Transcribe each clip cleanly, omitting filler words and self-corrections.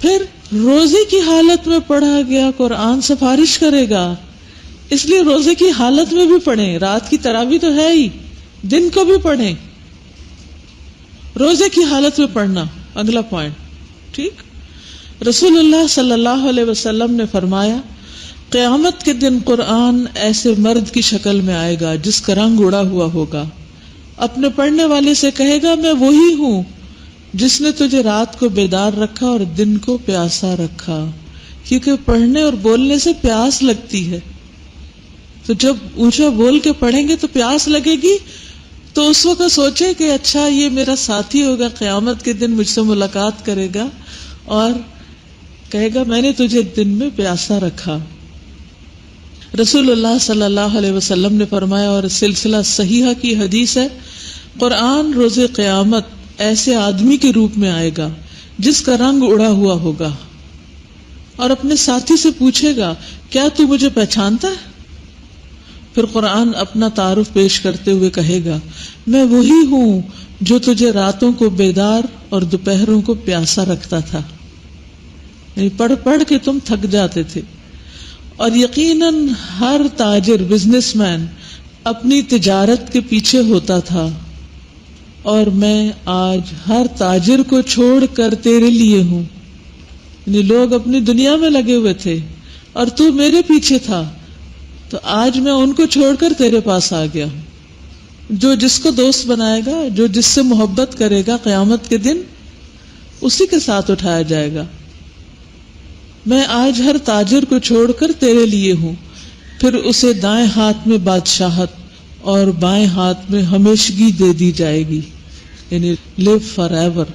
پھر روزے کی حالت میں پڑھا گیا قرآن سفارش کرے گا، اس لیے روزے کی حالت میں بھی پڑھیں، رات کی تراویح تو ہے ہی، دن کو بھی پڑھیں، روزے کی حالت میں پڑھنا اگلا پوائنٹ، ٹھیک۔ رسول اللہ صلی اللہ علیہ وسلم نے فرمایا قیامت کے دن قرآن ایسے مرد کی شکل میں آئے گا جس کا رنگ اڑا ہوا ہوگا، اپنے پڑھنے والے سے کہے گا میں وہی ہوں جس نے تجھے رات کو بیدار رکھا اور دن کو پیاسا رکھا، کیونکہ پڑھنے اور بولنے سے پیاس لگتی ہے، تو جب اونچا بول کے پڑھیں گے تو پیاس لگے گی، تو اس وقت سوچے کہ اچھا یہ میرا ساتھی ہوگا، قیامت کے دن مجھ سے ملاقات کرے گا اور کہے گا میں نے تجھے دن میں پیاسا رکھا۔ رسول اللہ صلی اللہ علیہ وسلم نے فرمایا، اور سلسلہ صحیحہ کی حدیث ہے، قرآن روز قیامت ایسے آدمی کے روپ میں آئے گا جس کا رنگ اڑا ہوا ہوگا، اور اپنے ساتھی سے پوچھے گا کیا تو مجھے پہچانتا ہے؟ پھر قرآن اپنا تعارف پیش کرتے ہوئے کہے گا میں وہی ہوں جو تجھے راتوں کو بیدار اور دوپہروں کو پیاسا رکھتا تھا، یعنی پڑھ پڑھ کے تم تھک جاتے تھے۔ اور یقیناً ہر تاجر بزنس مین اپنی تجارت کے پیچھے ہوتا تھا، اور میں آج ہر تاجر کو چھوڑ کر تیرے لیے ہوں، یعنی لوگ اپنی دنیا میں لگے ہوئے تھے اور تو میرے پیچھے تھا، تو آج میں ان کو چھوڑ کر تیرے پاس آ گیا ہوں۔ جو جس کو دوست بنائے گا، جو جس سے محبت کرے گا، قیامت کے دن اسی کے ساتھ اٹھایا جائے گا۔ میں آج ہر تاجر کو چھوڑ کر تیرے لیے ہوں، پھر اسے دائیں ہاتھ میں بادشاہت اور بائیں ہاتھ میں ہمیشگی دے دی جائے گی، یعنی لیو فار ایور۔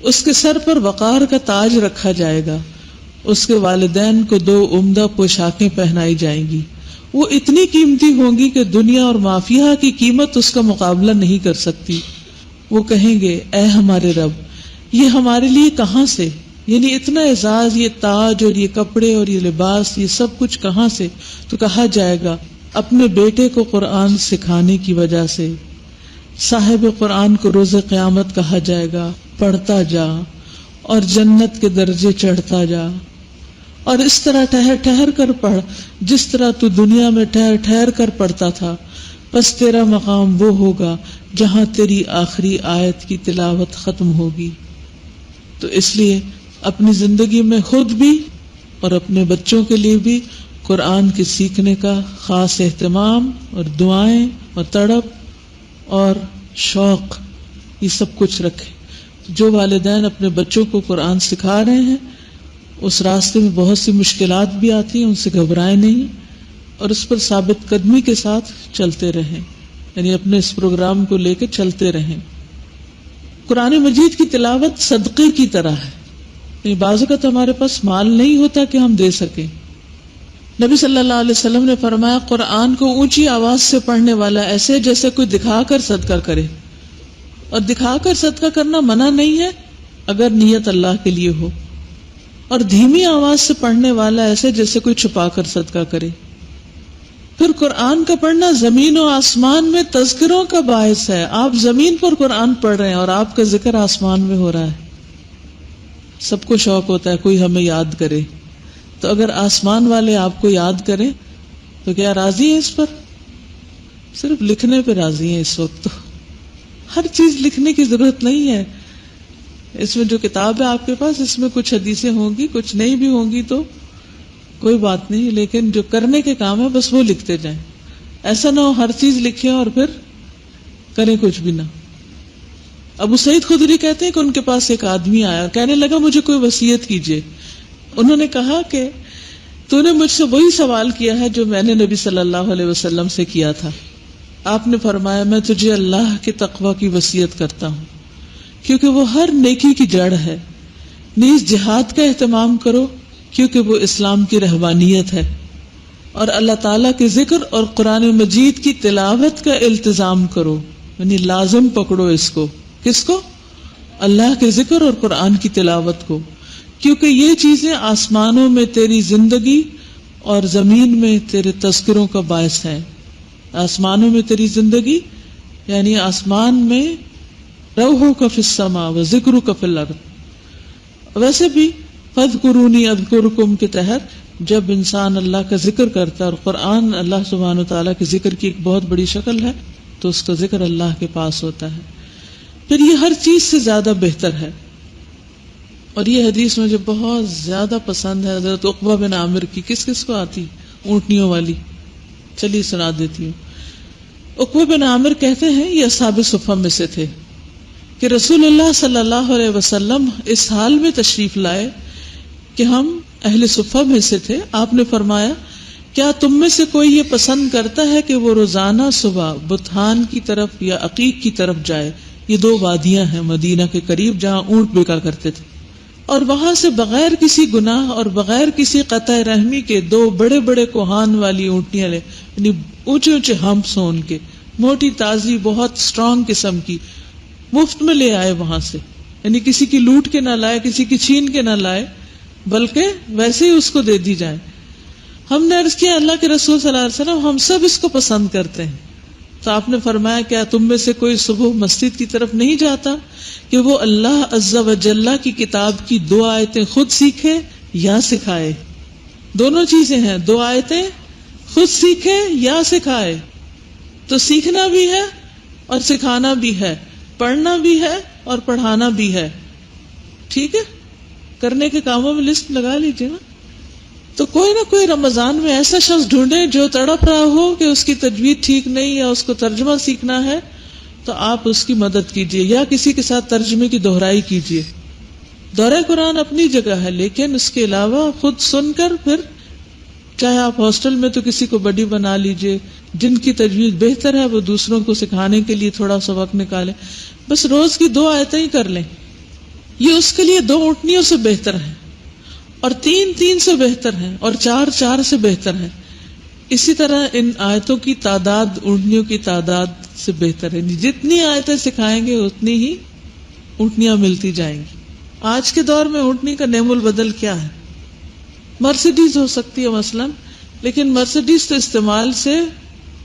اس کے سر پر وقار کا تاج رکھا جائے گا، اس کے والدین کو 2 عمدہ پوشاکیں پہنائی جائیں گی، وہ اتنی قیمتی ہوں گی کہ دنیا اور مافیہ کی قیمت اس کا مقابلہ نہیں کر سکتی۔ وہ کہیں گے اے ہمارے رب یہ ہمارے لیے کہاں سے، یعنی اتنا اعزاز، یہ تاج اور یہ کپڑے اور یہ لباس، یہ سب کچھ کہاں سے؟ تو کہا جائے گا اپنے بیٹے کو قرآن سکھانے کی وجہ سے۔ صاحب قرآن کو روز قیامت کہا جائے گا پڑھتا جا اور جنت کے درجے چڑھتا جا، اور اس طرح ٹھہر ٹھہر کر پڑھ جس طرح تو دنیا میں ٹھہر ٹھہر کر پڑھتا تھا، بس تیرا مقام وہ ہوگا جہاں تیری آخری آیت کی تلاوت ختم ہوگی۔ تو اس لیے اپنی زندگی میں خود بھی اور اپنے بچوں کے لیے بھی قرآن کے سیکھنے کا خاص اہتمام اور دعائیں اور تڑپ اور شوق یہ سب کچھ رکھیں۔ جو والدین اپنے بچوں کو قرآن سکھا رہے ہیں اس راستے میں بہت سی مشکلات بھی آتی ہیں، ان سے گھبرائیں نہیں اور اس پر ثابت قدمی کے ساتھ چلتے رہیں، یعنی اپنے اس پروگرام کو لے کے چلتے رہیں۔ قرآن مجید کی تلاوت صدقے کی طرح ہے، یعنی بعض اوقات ہمارے پاس مال نہیں ہوتا کہ ہم دے سکیں۔ نبی صلی اللہ علیہ وسلم نے فرمایا قرآن کو اونچی آواز سے پڑھنے والا ایسے جیسے کوئی دکھا کر صدقہ کرے، اور دکھا کر صدقہ کرنا منع نہیں ہے اگر نیت اللہ کے لیے ہو، اور دھیمی آواز سے پڑھنے والا ایسے جیسے کوئی چھپا کر صدقہ کرے۔ پھر قرآن کا پڑھنا زمین و آسمان میں تذکروں کا باعث ہے۔ آپ زمین پر قرآن پڑھ رہے ہیں اور آپ کا ذکر آسمان میں ہو رہا ہے۔ سب کو شوق ہوتا ہے کوئی ہمیں یاد کرے، تو اگر آسمان والے آپ کو یاد کریں تو کیا راضی ہیں اس پر؟ صرف لکھنے پہ راضی ہیں اس وقت، تو ہر چیز لکھنے کی ضرورت نہیں ہے۔ اس میں جو کتاب ہے آپ کے پاس، اس میں کچھ حدیثیں ہوں گی، کچھ نہیں بھی ہوں گی تو کوئی بات نہیں، لیکن جو کرنے کے کام ہے بس وہ لکھتے جائیں۔ ایسا نہ ہو ہر چیز لکھیں اور پھر کریں کچھ بھی نہ۔ ابو سعید خدری کہتے ہیں کہ ان کے پاس ایک آدمی آیا اور کہنے لگا مجھے کوئی وصیت کیجیے۔ انہوں نے کہا کہ تو نے مجھ سے وہی سوال کیا ہے جو میں نے نبی صلی اللہ علیہ وسلم سے کیا تھا۔ آپ نے فرمایا میں تجھے اللہ کے تقوی کی وصیت کرتا ہوں، کیونکہ وہ ہر نیکی کی جڑ ہے۔ نیز جہاد کا اہتمام کرو کیونکہ وہ اسلام کی رہبانیت ہے، اور اللہ تعالیٰ کے ذکر اور قرآن مجید کی تلاوت کا التزام کرو، یعنی لازم پکڑو اس کو۔ کس کو؟ اللہ کے ذکر اور قرآن کی تلاوت کو، کیونکہ یہ چیزیں آسمانوں میں تیری زندگی اور زمین میں تیرے تذکروں کا باعث ہیں۔ آسمانوں میں تیری زندگی یعنی آسمان میں روحک فی السماء و ذکرک فی الارض، ویسے بھی فَاذْكُرُونِي أَذْكُرْكُمْ کے تحت جب انسان اللہ کا ذکر کرتا ہے، اور قرآن اللہ سبحانہ و تعالیٰ کے ذکر کی ایک بہت بڑی شکل ہے، تو اس کا ذکر اللہ کے پاس ہوتا ہے، پھر یہ ہر چیز سے زیادہ بہتر ہے۔ اور یہ حدیث مجھے بہت زیادہ پسند ہے، حضرت عقبہ بن عامر کی۔ کس کس کو آتی؟ اونٹنیوں والی؟ چلیے سنا دیتی ہوں۔ عقبہ بن عامر کہتے ہیں، یہ اصحاب صفہ میں سے تھے، کہ رسول اللہ صلی اللہ علیہ وسلم اس حال میں تشریف لائے کہ ہم اہل صفہ میں سے تھے۔ آپ نے فرمایا، کیا تم میں سے کوئی یہ پسند کرتا ہے کہ وہ روزانہ صبح بطحان کی طرف یا عقیق کی طرف جائے؟ یہ دو وادیاں ہیں مدینہ کے قریب جہاں اونٹ بکا کرتے تھے، اور وہاں سے بغیر کسی گناہ اور بغیر کسی قطع رحمی کے دو بڑے بڑے کوہان والی اونٹنیاں لے، یعنی اونچے اونچے ہمپس ہوں ان کے، موٹی تازی بہت اسٹرانگ قسم کی، مفت میں لے آئے وہاں سے، یعنی کسی کی لوٹ کے نہ لائے، کسی کی چھین کے نہ لائے، بلکہ ویسے ہی اس کو دے دی جائے۔ ہم نے عرض کیا، اللہ کے رسول صلی اللہ علیہ وسلم، ہم سب اس کو پسند کرتے ہیں۔ تو آپ نے فرمایا، کیا تم میں سے کوئی صبح مسجد کی طرف نہیں جاتا کہ وہ اللہ عز و جل کی کتاب کی 2 آیتیں خود سیکھے یا سکھائے؟ دونوں چیزیں ہیں، 2 آیتیں خود سیکھے یا سکھائے۔ تو سیکھنا بھی ہے اور سکھانا بھی ہے، پڑھنا بھی ہے اور پڑھانا بھی ہے، ٹھیک ہے؟ کرنے کے کاموں میں لسٹ لگا لیجیے نا۔ تو کوئی نہ کوئی رمضان میں ایسا شخص ڈھونڈے جو تڑپ رہا ہو کہ اس کی تجوید ٹھیک نہیں یا اس کو ترجمہ سیکھنا ہے، تو آپ اس کی مدد کیجیے یا کسی کے ساتھ ترجمے کی دہرائی کیجیے۔ دورہ قرآن اپنی جگہ ہے، لیکن اس کے علاوہ خود سن کر پھر چاہے آپ ہاسٹل میں تو کسی کو بڈی بنا لیجیے، جن کی تجوید بہتر ہے وہ دوسروں کو سکھانے کے لیے تھوڑا سا وقت نکالیں، بس روز کی 2 آیتیں ہی کر لیں، یہ اس کے لیے 2 اونٹنیوں سے بہتر ہے، اور 3 سے بہتر ہے، اور 4 سے بہتر ہے۔ اسی طرح ان آیتوں کی تعداد اونٹنیوں کی تعداد سے بہتر ہے، جتنی آیتیں سکھائیں گے اتنی ہی اونٹنیاں ملتی جائیں گی۔ آج کے دور میں اونٹنی کا نعم البدل کیا ہے؟ مرسیڈیز ہو سکتی ہے مثلاً، لیکن مرسیڈیز تو استعمال سے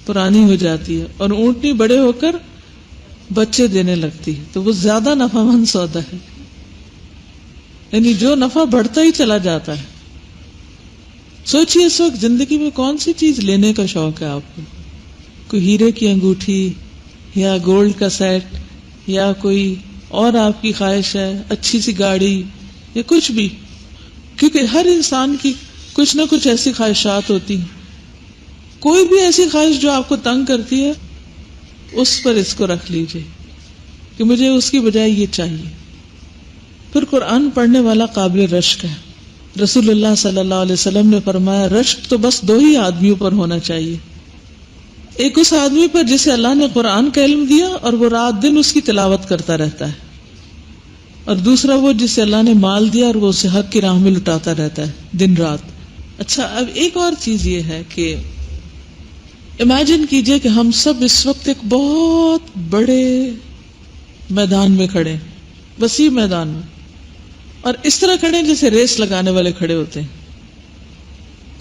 پرانی ہو جاتی ہے، اور اونٹنی بڑے ہو کر بچے دینے لگتی ہے، تو وہ زیادہ نفع مند سودا ہے، یعنی جو نفع بڑھتا ہی چلا جاتا ہے۔ سوچئے اس وقت زندگی میں کون سی چیز لینے کا شوق ہے آپ کو؟ کوئی ہیرے کی انگوٹھی یا گولڈ کا سیٹ، یا کوئی اور آپ کی خواہش ہے اچھی سی گاڑی یا کچھ بھی، کیونکہ ہر انسان کی کچھ نہ کچھ ایسی خواہشات ہوتی ہیں۔ کوئی بھی ایسی خواہش جو آپ کو تنگ کرتی ہے، اس پر اس کو رکھ لیجئے کہ مجھے اس کی بجائے یہ چاہیے۔ پھر قرآن پڑھنے والا قابل رشک ہے۔ رسول اللہ صلی اللہ علیہ وسلم نے فرمایا، رشک تو بس 2 ہی آدمیوں پر ہونا چاہیے، ایک اس آدمی پر جسے اللہ نے قرآن کا علم دیا اور وہ رات دن اس کی تلاوت کرتا رہتا ہے، اور دوسرا وہ جسے اللہ نے مال دیا اور وہ اسے حق کی راہ میں لٹاتا رہتا ہے دن رات۔ اچھا، اب ایک اور چیز یہ ہے کہ امیجن کیجئے کہ ہم سب اس وقت ایک بہت بڑے میدان میں کھڑے ہیں، وسیع میدان میں، اور اس طرح کھڑے ہیں جیسے ریس لگانے والے کھڑے ہوتے ہیں۔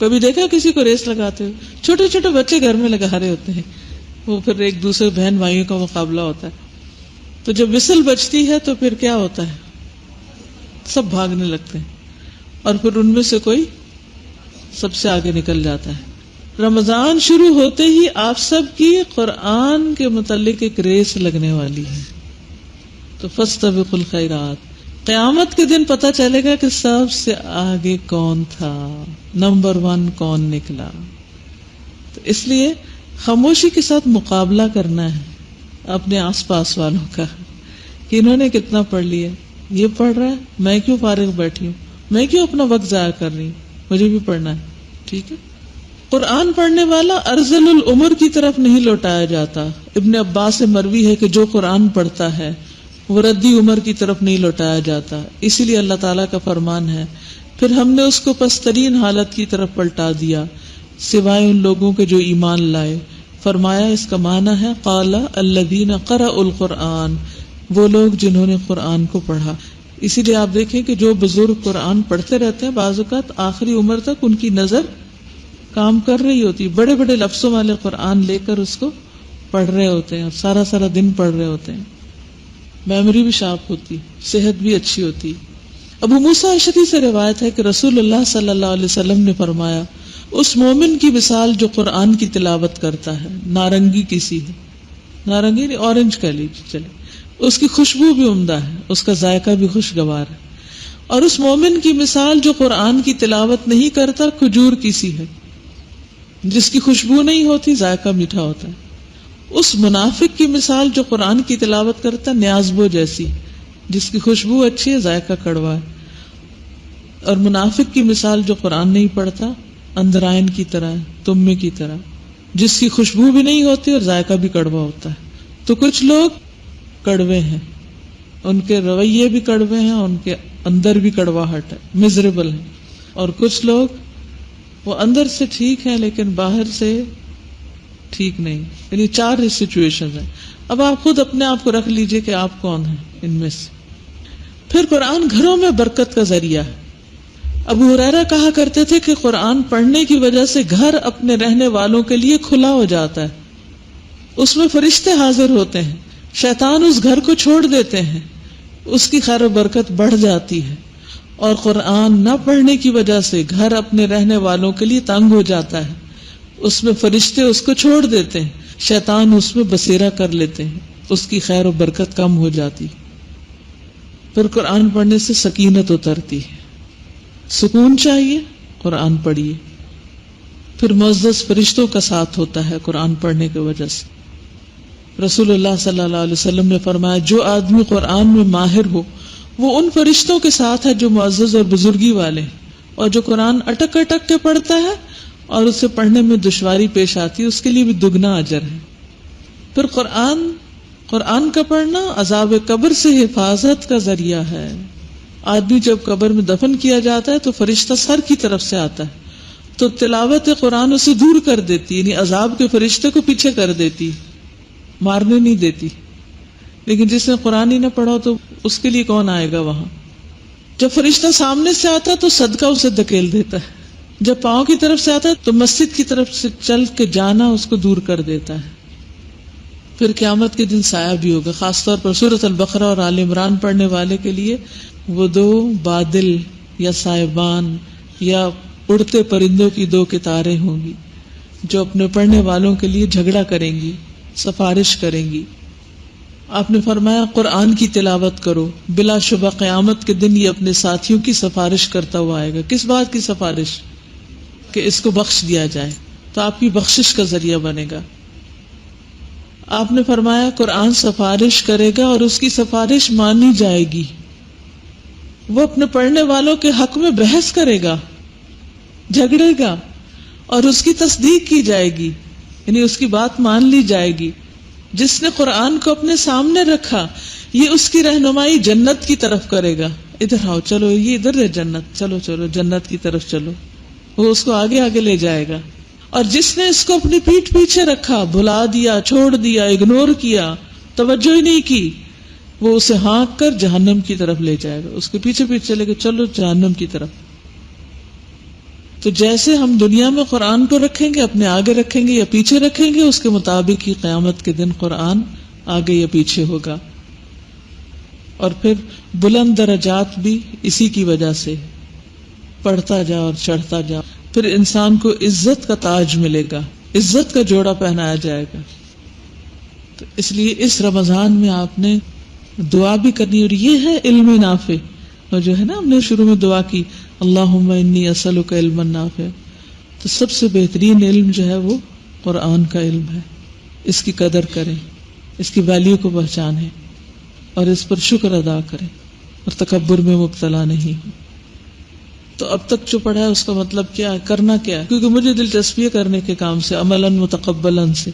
کبھی دیکھا کسی کو ریس لگاتے ہوئے؟ چھوٹے چھوٹے بچے گھر میں لگا رہے ہوتے ہیں، وہ پھر ایک دوسرے بہن بھائیوں کا مقابلہ ہوتا ہے، تو جب وسل بجتی ہے تو پھر کیا ہوتا ہے؟ سب بھاگنے لگتے ہیں، اور پھر ان میں سے کوئی سب سے آگے نکل جاتا ہے۔ رمضان شروع ہوتے ہی آپ سب کی قرآن کے متعلق ایک ریس لگنے والی ہے، تو فاستبقوا الخیرات۔ قیامت کے دن پتہ چلے گا کہ سب سے آگے کون تھا، نمبر 1 کون نکلا۔ تو اس لیے خاموشی کے ساتھ مقابلہ کرنا ہے اپنے آس پاس والوں کا کہ انہوں نے کتنا پڑھ لیا، یہ پڑھ رہا ہے، میں کیوں فارغ بیٹھی ہوں، میں کیوں اپنا وقت ضائع کر رہی ہوں، مجھے بھی پڑھنا ہے، ٹھیک ہے۔ قرآن پڑھنے والا ارذل العمر کی طرف نہیں لوٹایا جاتا۔ ابن عباس سے مروی ہے کہ جو قرآن پڑھتا ہے وہ ردی عمر کی طرف نہیں لوٹایا جاتا، اسی لیے اللہ تعالیٰ کا فرمان ہے، پھر ہم نے اس کو پسترین حالت کی طرف پلٹا دیا سوائے ان لوگوں کے جو ایمان لائے۔ فرمایا اس کا معنی ہے قال الذین قرأوا القرآن، وہ لوگ جنہوں نے قرآن کو پڑھا۔ اسی لیے آپ دیکھیں کہ جو بزرگ قرآن پڑھتے رہتے ہیں بعض اوقات آخری عمر تک ان کی نظر کام کر رہی ہوتی، بڑے بڑے لفظوں والے قرآن لے کر اس کو پڑھ رہے ہوتے ہیں، اور سارا سارا دن پڑھ رہے ہوتے ہیں، میموری بھی شارپ ہوتی، صحت بھی اچھی ہوتی۔ ابو موسیٰ اشعری سے روایت ہے کہ رسول اللہ صلی اللہ علیہ وسلم نے فرمایا، اس مومن کی مثال جو قرآن کی تلاوت کرتا ہے، نارنگی کسی ہے، نارنگی اورنج کہہ لیجیے چلے، اس کی خوشبو بھی عمدہ ہے، اس کا ذائقہ بھی خوشگوار ہے، اور اس مومن کی مثال جو قرآن کی تلاوت نہیں کرتا، کھجور کسی ہے جس کی خوشبو نہیں ہوتی، ذائقہ میٹھا ہوتا ہے۔ اس منافق کی مثال جو قرآن کی تلاوت کرتا، نیازبو جیسی، جس کی خوشبو اچھی ہے، ذائقہ کڑوا ہے۔ اور منافق کی مثال جو قرآن نہیں پڑھتا، اندرائن کی طرح ہے، تمے کی طرح، جس کی خوشبو بھی نہیں ہوتی اور ذائقہ بھی کڑوا ہوتا ہے۔ تو کچھ لوگ کڑوے ہیں، ان کے رویے بھی کڑوے ہیں، ان کے اندر بھی کڑواہٹ ہے، مزریبل ہے، اور کچھ لوگ وہ اندر سے ٹھیک ہیں لیکن باہر سے ٹھیک نہیں، یعنی 4 سچویشن ہیں۔ اب آپ خود اپنے آپ کو رکھ لیجئے کہ آپ کون ہیں ان میں سے۔ پھر قرآن گھروں میں برکت کا ذریعہ ہے۔ ابو ہریرہ کہا کرتے تھے کہ قرآن پڑھنے کی وجہ سے گھر اپنے رہنے والوں کے لیے کھلا ہو جاتا ہے، اس میں فرشتے حاضر ہوتے ہیں، شیطان اس گھر کو چھوڑ دیتے ہیں، اس کی خیر و برکت بڑھ جاتی ہے۔ اور قرآن نہ پڑھنے کی وجہ سے گھر اپنے رہنے والوں کے لیے تنگ ہو جاتا ہے، اس میں فرشتے اس کو چھوڑ دیتے ہیں، شیطان اس میں بسیرا کر لیتے ہیں، اس کی خیر و برکت کم ہو جاتی۔ پھر قرآن پڑھنے سے سکینت اترتی ہے، سکون چاہیے، قرآن پڑھیے۔ پھر معزز فرشتوں کا ساتھ ہوتا ہے قرآن پڑھنے کی وجہ سے۔ رسول اللہ صلی اللہ علیہ وسلم نے فرمایا، جو آدمی قرآن میں ماہر ہو وہ ان فرشتوں کے ساتھ ہے جو معزز اور بزرگی والے ہیں، اور جو قرآن اٹک اٹک کے پڑھتا ہے اور اسے پڑھنے میں دشواری پیش آتی ہے، اس کے لیے بھی دگنا اجر ہے۔ پھر قرآن کا پڑھنا عذاب قبر سے حفاظت کا ذریعہ ہے۔ آدمی جب قبر میں دفن کیا جاتا ہے تو فرشتہ سر کی طرف سے آتا ہے، تو تلاوت قرآن اسے دور کر دیتی، یعنی عذاب کے فرشتے کو پیچھے کر دیتی، مارنے نہیں دیتی۔ لیکن جس نے قرآن ہی نہ پڑھا تو اس کے لیے کون آئے گا وہاں؟ جب فرشتہ سامنے سے آتا ہے تو صدقہ اسے دھکیل دیتا ہے، جب پاؤں کی طرف سے آتا ہے تو مسجد کی طرف سے چل کے جانا اس کو دور کر دیتا ہے۔ پھر قیامت کے دن سایہ بھی ہوگا، خاص طور پر سورۃ البقرہ اور آل عمران پڑھنے والے کے لیے وہ 2 بادل یا سائبان یا اڑتے پرندوں کی 2 قطاریں ہوں گی جو اپنے پڑھنے والوں کے لیے جھگڑا کریں گی، سفارش کریں گی۔ آپ نے فرمایا قرآن کی تلاوت کرو، بلا شبہ قیامت کے دن یہ اپنے ساتھیوں کی سفارش کرتا ہوا آئے گا۔ کس بات کی سفارش؟ کہ اس کو بخش دیا جائے، تو آپ کی بخشش کا ذریعہ بنے گا۔ آپ نے فرمایا قرآن سفارش کرے گا اور اس کی سفارش مانی جائے گی، وہ اپنے پڑھنے والوں کے حق میں بحث کرے گا، جھگڑے گا، اور اس کی تصدیق کی جائے گی، یعنی اس کی بات مان لی جائے گی۔ جس نے قرآن کو اپنے سامنے رکھا یہ اس کی رہنمائی جنت کی طرف کرے گا، ادھر آؤ، چلو یہ ادھر ہے جنت، چلو چلو جنت کی طرف چلو، وہ اس کو آگے آگے لے جائے گا۔ اور جس نے اس کو اپنی پیٹھ پیچھے رکھا، بھلا دیا، چھوڑ دیا، اگنور کیا، توجہ ہی نہیں کی، وہ اسے ہانک کر جہنم کی طرف لے جائے گا، اس کے پیچھے پیچھے چلے گا، چلو جہنم کی طرف۔ تو جیسے ہم دنیا میں قرآن کو رکھیں گے، اپنے آگے رکھیں گے یا پیچھے رکھیں گے، اس کے مطابق ہی قیامت کے دن قرآن آگے یا پیچھے ہوگا۔ اور پھر بلند درجات بھی اسی کی وجہ سے، پڑھتا جا اور چڑھتا جا، پھر انسان کو عزت کا تاج ملے گا، عزت کا جوڑا پہنایا جائے گا۔ تو اس لیے اس رمضان میں آپ نے دعا بھی کرنی، اور یہ ہے علم نافع، اور جو ہے نا ہم نے شروع میں دعا کی اللہم انی اسألک علما نافع، تو سب سے بہترین علم جو ہے وہ قرآن کا علم ہے۔ اس کی قدر کریں، اس کی ویلیو کو پہچانیں اور اس پر شکر ادا کریں اور تکبر میں مبتلا نہیں ہوں۔ تو اب تک جو پڑھا ہے اس کا مطلب کیا ہے، کرنا کیا ہے؟ کیونکہ مجھے دلچسپی ہے کرنے کے کام سے، عملاً متقبلاً سے۔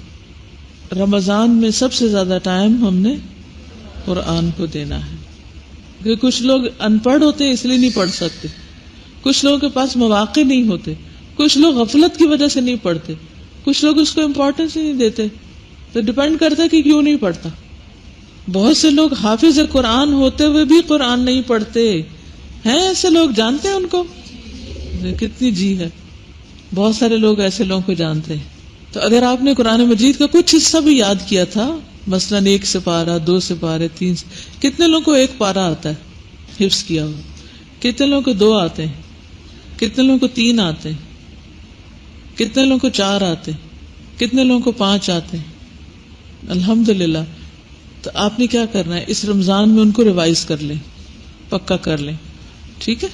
رمضان میں سب سے زیادہ ٹائم ہم نے قرآن کو دینا ہے، کیونکہ کچھ لوگ ان پڑھ ہوتے ہیں اس لیے نہیں پڑھ سکتے، کچھ لوگوں کے پاس مواقع نہیں ہوتے، کچھ لوگ غفلت کی وجہ سے نہیں پڑھتے، کچھ لوگ اس کو امپورٹنس نہیں دیتے، تو ڈیپینڈ کرتا ہے کہ کیوں نہیں پڑھتا۔ بہت سے لوگ حافظ قرآن ہوتے ہوئے بھی قرآن نہیں پڑھتے ہیں، ایسے لوگ جانتے ہیں ان کو، کتنی جی ہے، بہت سارے لوگ ایسے لوگوں کو جانتے ہیں۔ تو اگر آپ نے قرآن مجید کا کچھ حصہ بھی یاد کیا تھا، مثلاً 1 سپارہ، 2 سپارے، 3، کتنے لوگوں کو 1 پارہ آتا ہے حفظ کیا ہوا؟ کتنے لوگوں کو 2 آتے ہیں؟ کتنے لوگوں کو 3 آتے ہیں؟ کتنے لوگوں کو 4 آتے ہیں؟ کتنے لوگوں کو 5 آتے ہیں؟ الحمدللہ. تو آپ نے کیا کرنا ہے، اس رمضان میں ان کو ریوائز کر لیں، پکا کر لیں. ٹھیک ہے.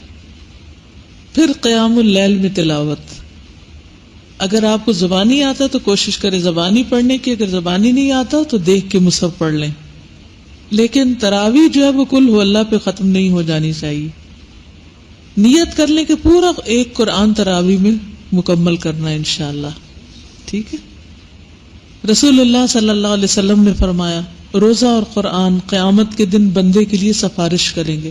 پھر قیام اللیل میں تلاوت. اگر آپ کو زبانی آتا تو کوشش کریں زبانی پڑھنے کی، اگر زبانی نہیں آتا تو دیکھ کے مصحف پڑھ لیں. لیکن تراویح جو ہے وہ کل ہو اللہ پہ ختم نہیں ہو جانی چاہیے. نیت کر لیں کہ پورا ایک قرآن تراویح میں مکمل کرنا ہے انشاءاللہ. ٹھیک ہے. رسول اللہ صلی اللہ علیہ وسلم نے فرمایا روزہ اور قرآن قیامت کے دن بندے کے لیے سفارش کریں گے.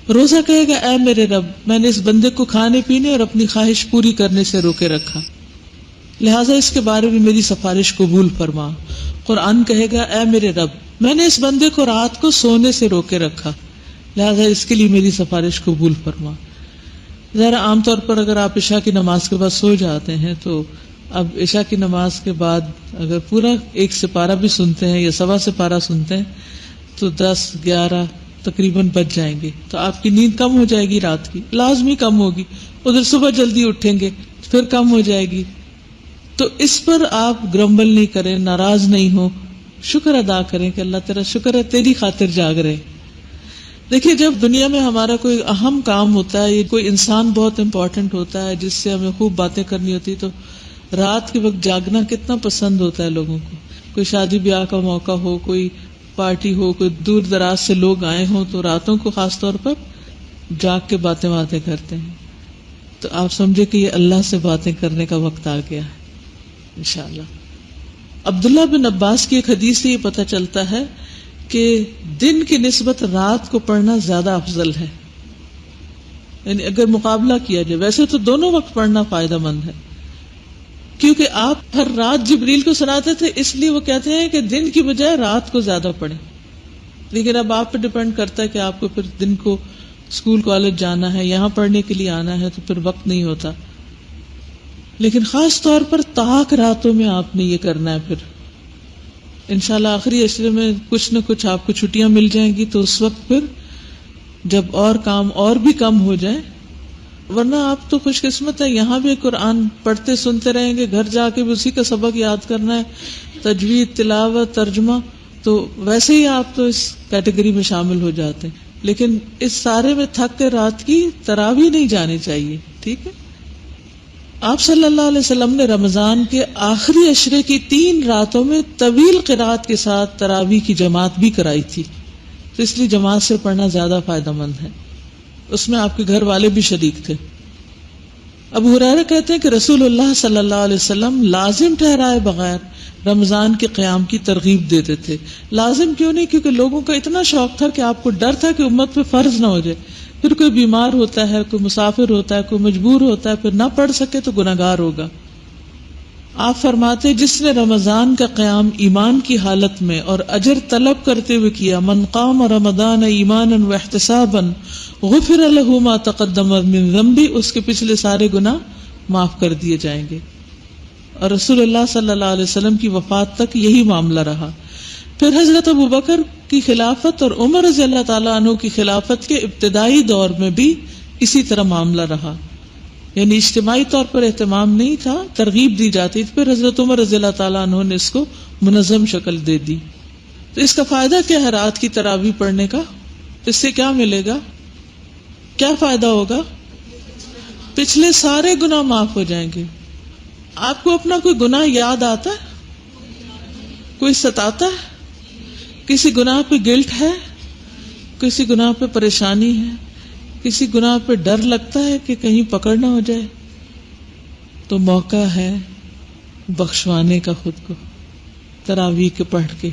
روزہ کہے گا اے میرے رب، میں نے اس بندے کو کھانے پینے اور اپنی خواہش پوری کرنے سے روکے رکھا، لہٰذا اس کے بارے میں میری سفارش قبول فرما. قرآن کہے گا اے میرے رب، میں نے اس بندے کو رات کو سونے سے روکے رکھا، لہٰذا اس کے لیے میری سفارش قبول فرما. ذرا عام طور پر اگر آپ عشاء کی نماز کے بعد سو جاتے ہیں تو اب عشاء کی نماز کے بعد اگر پورا 1 سپارہ بھی سنتے ہیں یا 1.25 سپارہ سنتے ہیں تو 10-11 تقریباً بج جائیں گے. تو آپ کی نیند کم ہو جائے گی، رات کی لازمی کم ہوگی. ادھر صبح جلدی اٹھیں گے پھر کم ہو جائے گی. تو اس پر آپ گرمبل نہیں کریں، ناراض نہیں ہو، شکر ادا کریں کہ اللہ تیرا شکر ہے تیری خاطر جاگ رہے. دیکھیے جب دنیا میں ہمارا کوئی اہم کام ہوتا ہے، کوئی انسان بہت امپورٹنٹ ہوتا ہے جس سے ہمیں خوب باتیں کرنی ہوتی، تو رات کے وقت جاگنا کتنا پسند ہوتا ہے لوگوں کو. کوئی شادی بیاہ کا موقع ہو، کوئی پارٹی ہو، کوئی دور دراز سے لوگ آئے ہوں تو راتوں کو خاص طور پر جاگ کے باتیں کرتے ہیں. تو آپ سمجھے کہ یہ اللہ سے باتیں کرنے کا وقت آ گیا ہے انشاءاللہ. عبداللہ بن عباس کی ایک حدیث سے یہ پتہ چلتا ہے کہ دن کی نسبت رات کو پڑھنا زیادہ افضل ہے. یعنی اگر مقابلہ کیا جائے، ویسے تو دونوں وقت پڑھنا فائدہ مند ہے، کیونکہ آپ ہر رات جبریل کو سناتے تھے، اس لیے وہ کہتے ہیں کہ دن کی بجائے رات کو زیادہ پڑھیں. لیکن اب آپ پہ ڈپینڈ کرتا ہے کہ آپ کو پھر دن کو اسکول کالج جانا ہے، یہاں پڑھنے کے لیے آنا ہے، تو پھر وقت نہیں ہوتا. لیکن خاص طور پر طاق راتوں میں آپ نے یہ کرنا ہے. پھر انشاءاللہ آخری عشرے میں کچھ نہ کچھ آپ کو چھٹیاں مل جائیں گی، تو اس وقت پھر جب اور کام اور بھی کم ہو جائیں، ورنہ آپ تو خوش قسمت ہے، یہاں بھی قرآن پڑھتے سنتے رہیں گے، گھر جا کے بھی اسی کا سبق یاد کرنا ہے، تجوید، تلاوت، ترجمہ، تو ویسے ہی آپ تو اس کیٹیگری میں شامل ہو جاتے ہیں. لیکن اس سارے میں تھک کے رات کی تراویح نہیں جانی چاہیے. ٹھیک ہے. آپ صلی اللہ علیہ وسلم نے رمضان کے آخری عشرے کی 3 راتوں میں طویل قرات کے ساتھ تراویح کی جماعت بھی کرائی تھی، تو اس لیے جماعت سے پڑھنا زیادہ فائدہ مند ہے. اس میں آپ کے گھر والے بھی شریک تھے. ابو ہریرہ کہتے ہیں کہ رسول اللہ صلی اللہ علیہ وسلم لازم ٹھہرائے بغیر رمضان کے قیام کی ترغیب دیتے تھے. لازم کیوں نہیں؟ کیونکہ لوگوں کا اتنا شوق تھا کہ آپ کو ڈر تھا کہ امت پہ فرض نہ ہو جائے. پھر کوئی بیمار ہوتا ہے، کوئی مسافر ہوتا ہے، کوئی مجبور ہوتا ہے، پھر نہ پڑھ سکے تو گناہگار ہوگا. آپ فرماتے جس نے رمضان کا قیام ایمان کی حالت میں اور اجر طلب کرتے ہوئے کیا، من قام رمضان ایمانا واحتسابا غفر له ما تقدم من ذنبه، اس کے پچھلے سارے گناہ معاف کر دیے جائیں گے. اور رسول اللہ صلی اللہ علیہ وسلم کی وفات تک یہی معاملہ رہا. پھر حضرت ابو بکر کی خلافت اور عمر رضی اللہ تعالیٰ عنہ کی خلافت کے ابتدائی دور میں بھی اسی طرح معاملہ رہا. یعنی اجتماعی طور پر اہتمام نہیں تھا، ترغیب دی جاتی تھی. پھر حضرت عمر رضی اللہ تعالیٰ عنہ نے اس کو منظم شکل دے دی. تو اس کا فائدہ کیا ہے رات کی تراویح پڑھنے کا؟ اس سے کیا ملے گا؟ کیا فائدہ ہوگا؟ پچھلے سارے گناہ معاف ہو جائیں گے. آپ کو اپنا کوئی گناہ یاد آتا ہے؟ کوئی ستاتا ہے؟ کسی گناہ پہ گلٹ ہے؟ کسی گناہ پہ پریشانی ہے؟ کسی گناہ پہ ڈر لگتا ہے کہ کہیں پکڑ نہ ہو جائے؟ تو موقع ہے بخشوانے کا خود کو تراویح کے پڑھ کے.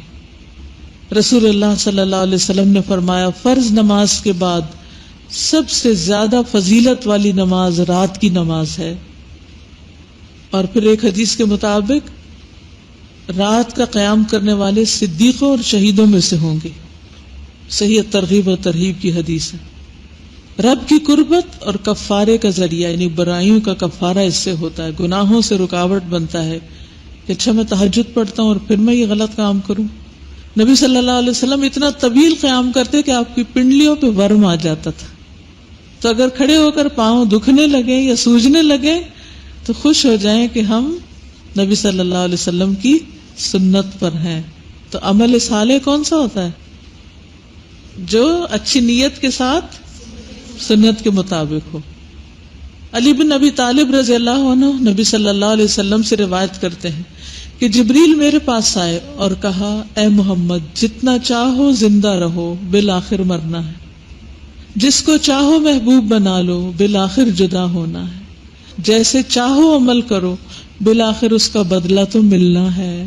رسول اللہ صلی اللہ علیہ وسلم نے فرمایا فرض نماز کے بعد سب سے زیادہ فضیلت والی نماز رات کی نماز ہے. اور پھر ایک حدیث کے مطابق رات کا قیام کرنے والے صدیقوں اور شہیدوں میں سے ہوں گے. صحیح ترغیب و ترہیب کی حدیث ہے. رب کی قربت اور کفارے کا ذریعہ، یعنی برائیوں کا کفارہ اس سے ہوتا ہے، گناہوں سے رکاوٹ بنتا ہے کہ اچھا میں تہجد پڑھتا ہوں اور پھر میں یہ غلط کام کروں. نبی صلی اللہ علیہ وسلم اتنا طویل قیام کرتے کہ آپ کی پنڈلیوں پہ ورم آ جاتا تھا. تو اگر کھڑے ہو کر پاؤں دکھنے لگے یا سوجنے لگے تو خوش ہو جائیں کہ ہم نبی صلی اللہ علیہ وسلم کی سنت پر ہیں. تو عمل صالح کون سا ہوتا ہے؟ جو اچھی نیت کے ساتھ سنت کے مطابق ہو. علی بن ابی طالب رضی اللہ عنہ نبی صلی اللہ علیہ وسلم سے روایت کرتے ہیں کہ جبریل میرے پاس آئے اور کہا اے محمد جتنا چاہو زندہ رہو بالآخر مرنا ہے، جس کو چاہو محبوب بنا لو بالآخر جدا ہونا ہے، جیسے چاہو عمل کرو بالآخر اس کا بدلہ تو ملنا ہے.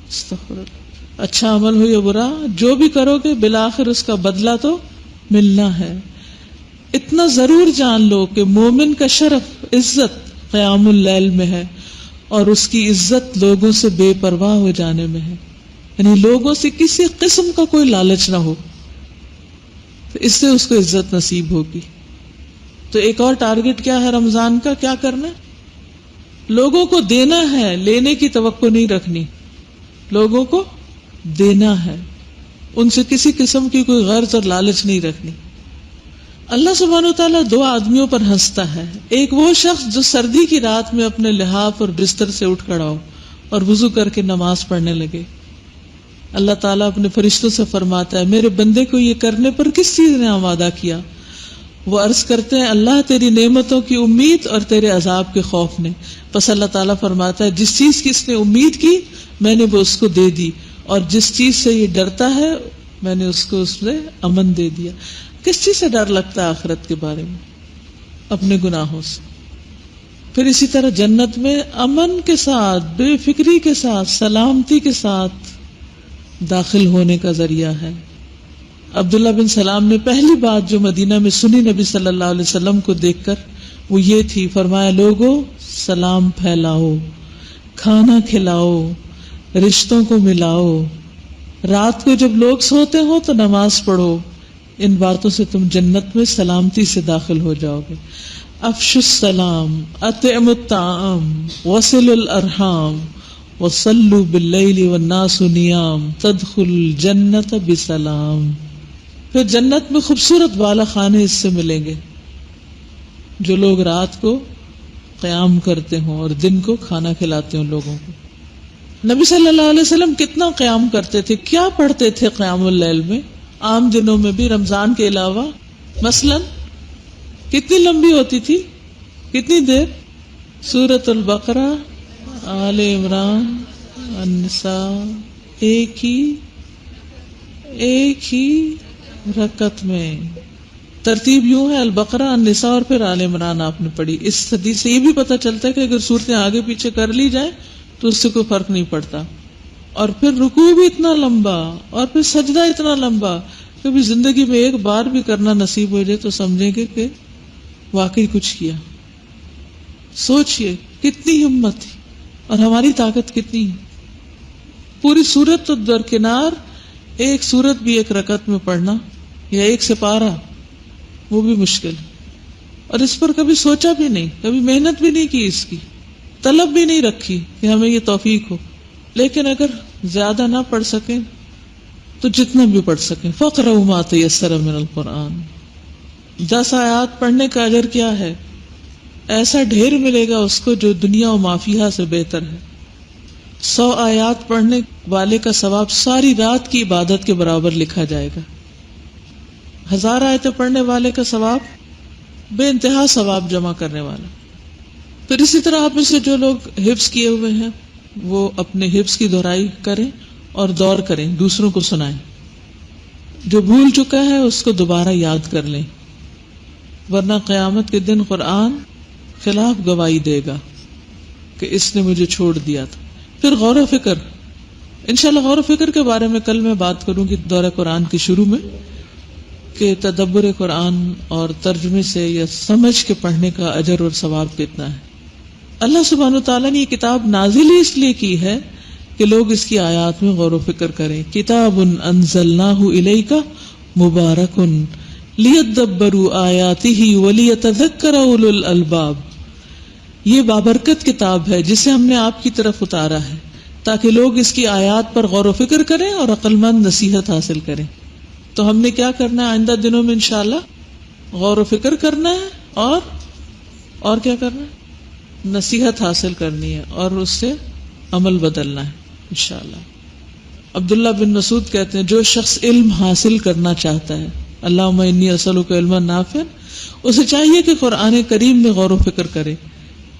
استغفر اللہ. اچھا عمل ہو یا برا جو بھی کرو گے بالآخر اس کا بدلہ تو ملنا ہے. اتنا ضرور جان لو کہ مومن کا شرف عزت قیام اللیل میں ہے اور اس کی عزت لوگوں سے بے پرواہ ہو جانے میں ہے. یعنی لوگوں سے کسی قسم کا کوئی لالچ نہ ہو، تو اس سے اس کو عزت نصیب ہوگی. تو ایک اور ٹارگٹ کیا ہے رمضان کا؟ کیا کرنا ہے؟ لوگوں کو دینا ہے، لینے کی توقع نہیں رکھنی. لوگوں کو دینا ہے، ان سے کسی قسم کی کوئی غرض اور لالچ نہیں رکھنی. اللہ سبحانہ وتعالیٰ دو آدمیوں پر ہنستا ہے. ایک وہ شخص جو سردی کی رات میں اپنے لحاف اور بستر سے اٹھ کھڑا ہو اور وضو کر کے نماز پڑھنے لگے. اللہ تعالیٰ اپنے فرشتوں سے فرماتا ہے میرے بندے کو یہ کرنے پر کس چیز نے آمادہ کیا؟ وہ عرض کرتے ہیں اللہ تیری نعمتوں کی امید اور تیرے عذاب کے خوف نے. پس اللہ تعالیٰ فرماتا ہے جس چیز کی اس نے امید کی میں نے وہ اس کو دے دی، اور جس چیز سے یہ ڈرتا ہے میں نے اس کو اس میں امن دے دیا. کس چیز سے ڈر لگتا ہے آخرت کے بارے میں؟ اپنے گناہوں سے. پھر اسی طرح جنت میں امن کے ساتھ، بے فکری کے ساتھ، سلامتی کے ساتھ داخل ہونے کا ذریعہ ہے. عبداللہ بن سلام نے پہلی بات جو مدینہ میں سنی نبی صلی اللہ علیہ وسلم کو دیکھ کر وہ یہ تھی، فرمایا لوگو سلام پھیلاؤ، کھانا کھلاؤ، رشتوں کو ملاؤ، رات کو جب لوگ سوتے ہو تو نماز پڑھو. ان باتوں سے تم جنت میں سلامتی سے داخل ہو جاؤ گے. افشوا السلام، اطعموا الطعام، وصلوا الارحام، وصلوا باللیل والناس نیام، تدخلوا الجنت بسلام. پھر جنت میں خوبصورت بالا خانے اس سے ملیں گے جو لوگ رات کو قیام کرتے ہوں اور دن کو کھانا کھلاتے ہوں لوگوں کو. نبی صلی اللہ علیہ وسلم کتنا قیام کرتے تھے، کیا پڑھتے تھے قیام اللیل میں؟ عام دنوں میں بھی، رمضان کے علاوہ مثلا کتنی لمبی ہوتی تھی؟ کتنی دیر؟ سورۃ البقرہ، آل عمران، النساء، ایک ہی رکعت میں. ترتیب یوں ہے البقرہ، النساء اور پھر آل عمران آپ نے پڑھی. اس حدیث سے یہ بھی پتہ چلتا ہے کہ اگر صورتیں آگے پیچھے کر لی جائیں تو اس سے کوئی فرق نہیں پڑتا. اور پھر رکوع بھی اتنا لمبا اور پھر سجدہ اتنا لمبا. کبھی زندگی میں ایک بار بھی کرنا نصیب ہو جائے تو سمجھیں گے کہ واقعی کچھ کیا. سوچئے کتنی ہمت تھی اور ہماری طاقت کتنی ہے. پوری سورت تو درکنار، ایک سورت بھی ایک رکعت میں پڑھنا یا ایک سپارہ وہ بھی مشکل ہے. اور اس پر کبھی سوچا بھی نہیں، کبھی محنت بھی نہیں کی، اس کی طلب بھی نہیں رکھی کہ ہمیں یہ توفیق ہو. لیکن اگر زیادہ نہ پڑھ سکیں تو جتنا بھی پڑھ سکیں. فَاقْرَؤْا مَا تَيَسَّرَ مِنَ الْقُرْآنِ. 10 آیات پڑھنے کا اجر کیا ہے؟ ایسا ڈھیر ملے گا اس کو جو دنیا و ما فیہا سے بہتر ہے. 100 آیات پڑھنے والے کا ثواب ساری رات کی عبادت کے برابر لکھا جائے گا. 1000 آیتیں پڑھنے والے کا ثواب بے انتہا ثواب جمع کرنے والا. پھر اسی طرح آپ میں سے جو لوگ حفظ کیے ہوئے ہیں وہ اپنے حفظ کی دہرائی کریں اور دور کریں، دوسروں کو سنائیں. جو بھول چکا ہے اس کو دوبارہ یاد کر لیں، ورنہ قیامت کے دن قرآن خلاف گواہی دے گا کہ اس نے مجھے چھوڑ دیا تھا. پھر غور و فکر، انشاءاللہ غور و فکر کے بارے میں کل میں بات کروں گی دورہ قرآن کے شروع میں، کہ تدبر قرآن اور ترجمے سے یا سمجھ کے پڑھنے کا اجر اور ثواب کتنا ہے. اللہ سبحانہ وتعالیٰ نے یہ کتاب نازل ہی اس لیے کی ہے کہ لوگ اس کی آیات میں غور و فکر کریں. کتاب انزلناہ الیک مبارک لیدبروا آیاتہ ولیتذکر اولو الالباب. یہ بابرکت کتاب ہے جسے ہم نے آپ کی طرف اتارا ہے تاکہ لوگ اس کی آیات پر غور و فکر کریں اور عقل مند نصیحت حاصل کریں. تو ہم نے کیا کرنا ہے آئندہ دنوں میں انشاءاللہ؟ غور و فکر کرنا ہے اور کیا کرنا ہے؟ نصیحت حاصل کرنی ہے اور اس سے عمل بدلنا ہے انشاءاللہ۔ عبداللہ بن مسعود کہتے ہیں جو شخص علم حاصل کرنا چاہتا ہے، اللہم انی اسألک علما نافعا، اسے چاہیے کہ قرآن کریم میں غور و فکر کرے،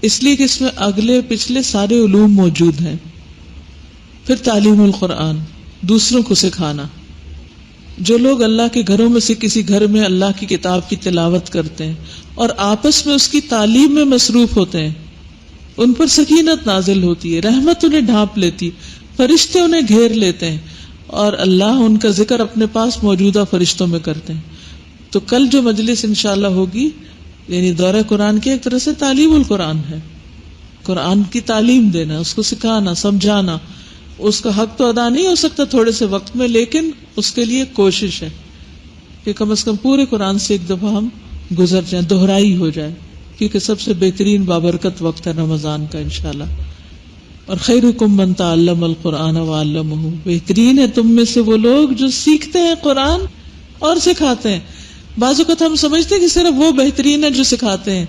اس لیے کہ اس میں اگلے پچھلے سارے علوم موجود ہیں۔ پھر تعلیم القرآن، دوسروں کو سکھانا۔ جو لوگ اللہ کے گھروں میں سے کسی گھر میں اللہ کی کتاب کی تلاوت کرتے ہیں اور آپس میں اس کی تعلیم میں مصروف ہوتے ہیں، ان پر سکینت نازل ہوتی ہے، رحمت انہیں ڈھانپ لیتی، فرشتے انہیں گھیر لیتے ہیں اور اللہ ان کا ذکر اپنے پاس موجودہ فرشتوں میں کرتے ہیں۔ تو کل جو مجلس انشاءاللہ ہوگی، یعنی دورہ قرآن کی ایک طرح سے تعلیم القرآن ہے، قرآن کی تعلیم دینا، اس کو سکھانا، سمجھانا۔ اس کا حق تو ادا نہیں ہو سکتا تھوڑے سے وقت میں، لیکن اس کے لیے کوشش ہے کہ کم از کم پورے قرآن سے ایک دفعہ ہم گزر جائیں، دہرائی ہو جائے، کیونکہ سب سے بہترین بابرکت وقت ہے رمضان کا انشاءاللہ۔ اور خیرکم من تعلم القرآن وعلمہ، بہترین ہے تم میں سے وہ لوگ جو سیکھتے ہیں قرآن اور سکھاتے ہیں۔ بعض اوقات ہم سمجھتے ہیں کہ صرف وہ بہترین ہے جو سکھاتے ہیں،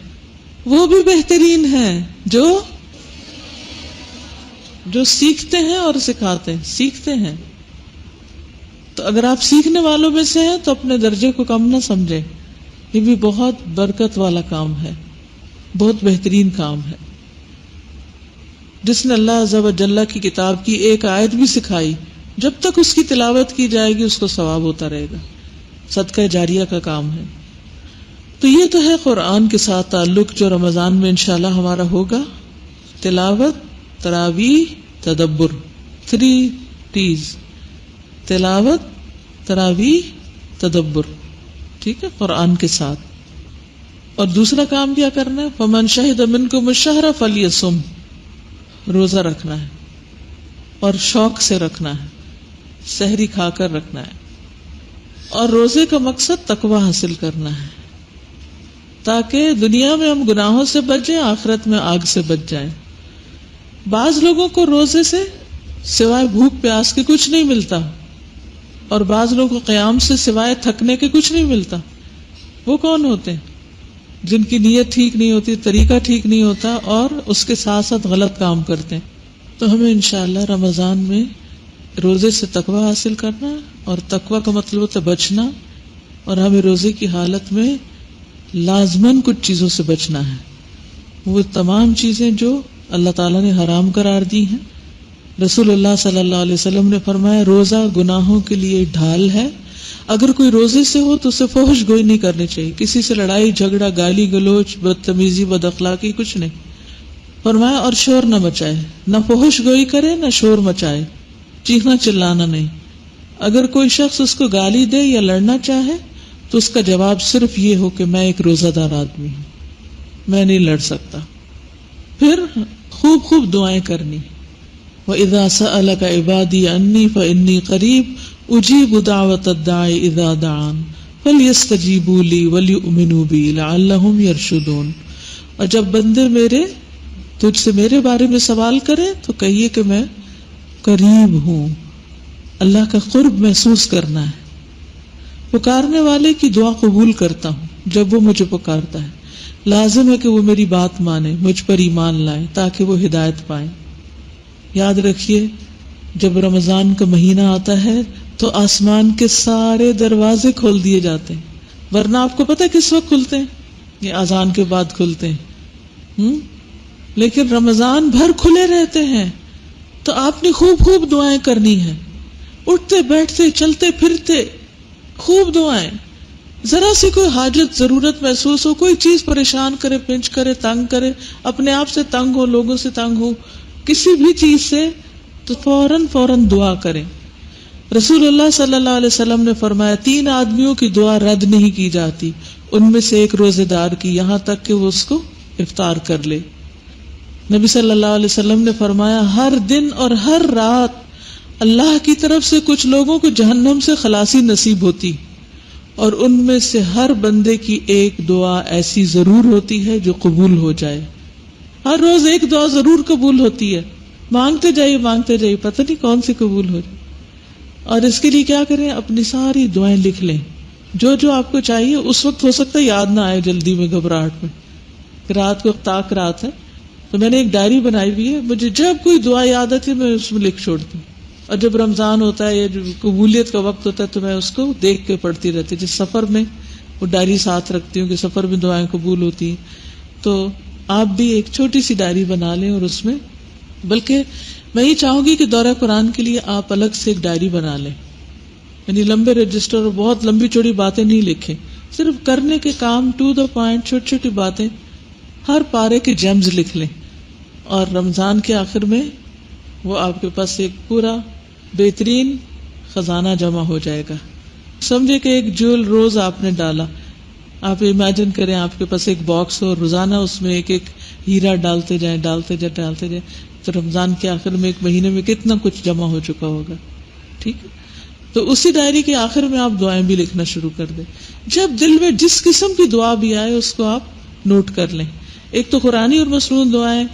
وہ بھی بہترین ہے جو سیکھتے ہیں اور سکھاتے ہیں، سیکھتے ہیں۔ تو اگر آپ سیکھنے والوں میں سے ہیں تو اپنے درجے کو کم نہ سمجھیں، یہ بھی بہت برکت والا کام ہے، بہت بہترین کام ہے۔ جس نے اللہ عز و جل کی کتاب کی ایک آیت بھی سکھائی، جب تک اس کی تلاوت کی جائے گی اس کو ثواب ہوتا رہے گا، صدقہ جاریہ کا کام ہے۔ تو یہ تو ہے قرآن کے ساتھ تعلق جو رمضان میں انشاءاللہ ہمارا ہوگا، تلاوت، تراویح، تدبر، 3 T's، تلاوت، تراویح، تدبر، ٹھیک ہے، قرآن کے ساتھ۔ اور دوسرا کام کیا کرنا ہے؟ فمن شہد منکم الشہر فلیصم، روزہ رکھنا ہے اور شوق سے رکھنا ہے، سحری کھا کر رکھنا ہے۔ اور روزے کا مقصد تقوی حاصل کرنا ہے تاکہ دنیا میں ہم گناہوں سے بچ جائیں، آخرت میں آگ سے بچ جائیں۔ بعض لوگوں کو روزے سے سوائے بھوک پیاس کے کچھ نہیں ملتا، اور بعض لوگوں کو قیام سے سوائے تھکنے کے کچھ نہیں ملتا۔ وہ کون ہوتے ہیں؟ جن کی نیت ٹھیک نہیں ہوتی، طریقہ ٹھیک نہیں ہوتا، اور اس کے ساتھ ساتھ غلط کام کرتے ہیں۔ تو ہمیں انشاءاللہ رمضان میں روزے سے تقوی حاصل کرنا، اور تقوی کا مطلب ہوتا ہے بچنا، اور ہمیں روزے کی حالت میں لازماً کچھ چیزوں سے بچنا ہے، وہ تمام چیزیں جو اللہ تعالیٰ نے حرام قرار دی ہیں۔ رسول اللہ صلی اللہ علیہ وسلم نے فرمایا روزہ گناہوں کے لیے ڈھال ہے، اگر کوئی روزے سے ہو تو اسے فحش گوئی نہیں کرنی چاہیے، کسی سے لڑائی جھگڑا، گالی گلوچ، بدتمیزی، بد اخلاقی کچھ نہیں۔ فرمایا اور شور نہ مچائے، نہ فحش گوئی کرے نہ شور مچائے، چیخنا چلانا نہیں۔ اگر کوئی شخص اس کو گالی دے یا لڑنا چاہے تو اس کا جواب صرف یہ ہو کہ میں ایک روزہ دار آدمی ہوں، میں نہیں لڑ سکتا۔ پھر خوب خوب دعائیں کرنی۔ وَإِذَا سَأَلَكَ عِبَادِي عَنِّي فَإِنِّي قَرِيبٌ أُجِيبُ دَعْوَةَ الدَّاعِ إِذَا دَعَانِ فَلْيَسْتَجِيبُوا لِي وَلْيُؤْمِنُوا بِي لَعَلَّهُمْ يَرْشُدُونَ۔ اور جب بندے میرے تجھ سے میرے بارے میں سوال کرے تو کہیے کہ میں قریب ہوں۔ اللہ کا قرب محسوس کرنا ہے۔ پکارنے والے کی دعا قبول کرتا ہوں جب وہ مجھے پکارتا ہے، لازم ہے کہ وہ میری بات مانے، مجھ پر ایمان لائے تاکہ وہ ہدایت پائیں۔ یاد رکھیے جب رمضان کا مہینہ آتا ہے تو آسمان کے سارے دروازے کھول دیے جاتے ہیں، ورنہ آپ کو پتہ ہے کس وقت کھلتے ہیں؟ یہ اذان کے بعد کھلتے ہیں، لیکن رمضان بھر کھلے رہتے ہیں۔ تو آپ نے خوب خوب دعائیں کرنی ہیں، اٹھتے بیٹھتے چلتے پھرتے خوب دعائیں۔ ذرا سی کوئی حاجت ضرورت محسوس ہو، کوئی چیز پریشان کرے، پنچ کرے، تنگ کرے، اپنے آپ سے تنگ ہو، لوگوں سے تنگ ہو، کسی بھی چیز سے، تو فوراً دعا کریں۔ رسول اللہ صلی اللہ علیہ وسلم نے فرمایا 3 آدمیوں کی دعا رد نہیں کی جاتی، ان میں سے ایک روزے دار کی، یہاں تک کہ وہ اس کو افطار کر لے۔ نبی صلی اللہ علیہ وسلم نے فرمایا ہر دن اور ہر رات اللہ کی طرف سے کچھ لوگوں کو جہنم سے خلاصی نصیب ہوتی، اور ان میں سے ہر بندے کی ایک دعا ایسی ضرور ہوتی ہے جو قبول ہو جائے۔ ہر روز ایک دعا ضرور قبول ہوتی ہے، مانگتے جائیے، پتہ نہیں کون سی قبول ہو جائے۔ اور اس کے لیے کیا کریں؟ اپنی ساری دعائیں لکھ لیں، جو جو آپ کو چاہیے اس وقت ہو سکتا ہے یاد نہ آئے جلدی میں، گھبراہٹ میں، کہ رات کو تاک رات ہے، تو میں نے ایک ڈائری بنائی ہوئی ہے، مجھے جب کوئی دعا یاد آتی ہے میں اس میں لکھ چھوڑتی ہوں، اور جب رمضان ہوتا ہے یا جو قبولیت کا وقت ہوتا ہے تو میں اس کو دیکھ کے پڑھتی رہتی ہوں. جس سفر میں وہ ڈائری ساتھ رکھتی ہوں کہ سفر میں دعائیں قبول ہوتی ہیں. تو آپ بھی ایک چھوٹی سی ڈائری بنا لیں، اور اس میں، بلکہ میں یہ چاہوں گی کہ دورہ قرآن کے لیے آپ الگ سے ایک ڈائری بنا لیں، یعنی لمبے رجسٹر اور بہت لمبی چوڑی باتیں نہیں لکھیں، صرف کرنے کے کام، ٹو دا پوائنٹ، چھوٹی چھوٹی باتیں، ہر پارے کے جیمز لکھ لیں. اور رمضان کے آخر میں وہ آپ کے پاس ایک پورا بہترین خزانہ جمع ہو جائے گا. سمجھے کہ ایک جول روز آپ نے ڈالا، آپ امیجن کریں آپ کے پاس ایک باکس ہو، روزانہ اس میں ایک ایک ہیرا ڈالتے جائیں تو رمضان کے آخر میں ایک مہینے میں کتنا کچھ جمع ہو چکا ہوگا. ٹھیک ہے، تو اسی ڈائری کے آخر میں آپ دعائیں بھی لکھنا شروع کر دیں. جب دل میں جس قسم کی دعا بھی آئے اس کو آپ نوٹ کر لیں. ایک تو قرآنی اور مسنون دعائیں،